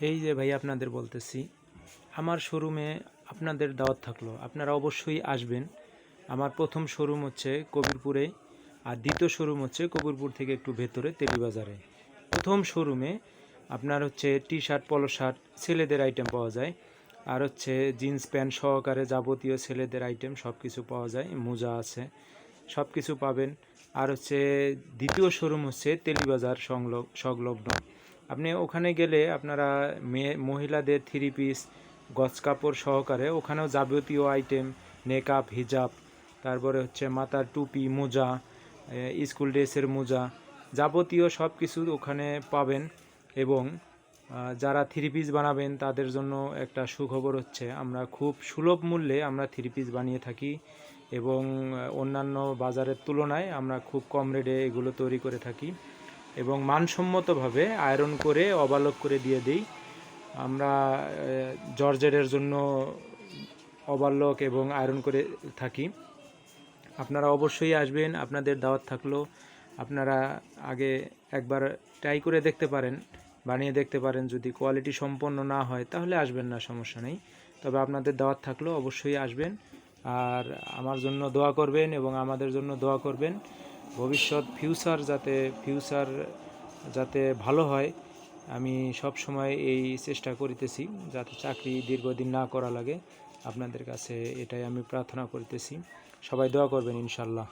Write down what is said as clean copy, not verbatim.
এই যে ভাই আপনাদের বলতেছি, আমার শোরুমে আপনাদের দাওয়াত থাকলো, আপনারা অবশ্যই আসবেন। আমার প্রথম শোরুম হচ্ছে কবিরপুরে, আর দ্বিতীয় শোরুম হচ্ছে কবিরপুর থেকে একটু ভেতরে তেলিবাজারে। প্রথম শোরুমে আপনার হচ্ছে টি শার্ট, পলো শার্ট, ছেলেদের আইটেম পাওয়া যায়, আর হচ্ছে জিন্স প্যান্ট সহকারে যাবতীয় ছেলেদের আইটেম সব কিছু পাওয়া যায়, মোজা আছে, সব কিছু পাবেন। আর হচ্ছে দ্বিতীয় শোরুম হচ্ছে তেলিবাজার সংলগ্ন। আপনি ওখানে গেলে আপনারা মহিলাদের থ্রি পিস, গজ কাপড় সহকারে ওখানেও যাবতীয় আইটেম, নেকআপ, হিজাব, তারপরে হচ্ছে মাথার টুপি, মোজা, স্কুল ড্রেসের মোজা, যাবতীয় সব কিছু ওখানে পাবেন। এবং যারা থ্রি পিস বানাবেন তাদের জন্য একটা সুখবর হচ্ছে, আমরা খুব সুলভ মূল্যে আমরা থ্রি পিস বানিয়ে থাকি, এবং অন্যান্য বাজারের তুলনায় আমরা খুব কম রেটে এগুলো তৈরি করে থাকি, এবং মানসম্মতভাবে আয়রন করে ওভারলক করে দিয়ে দিই আমরা। জর্জেটের জন্য ওভারলক এবং আয়রন করে থাকি। আপনারা অবশ্যই আসবেন, আপনাদের দাওয়াত থাকলো। আপনারা আগে একবার ট্রাই করে দেখতে পারেন, বানিয়ে দেখতে পারেন। যদি কোয়ালিটি সম্পন্ন না হয় তাহলে আসবেন না, সমস্যা নেই। তবে আপনাদের দাওয়াত থাকলো, অবশ্যই আসবেন। আর আমার জন্য দোয়া করবেন এবং আমাদের জন্য দোয়া করবেন। ভবিষ্যৎ ফিউচার যাতে ভালো হয়, আমি সব সময় এই চেষ্টা করিতেছি যাতে চাকরি দীর্ঘদিন না করা লাগে। আপনাদের কাছে এটাই আমি প্রার্থনা করিতেছি। সবাই দোয়া করবেন ইনশাল্লাহ।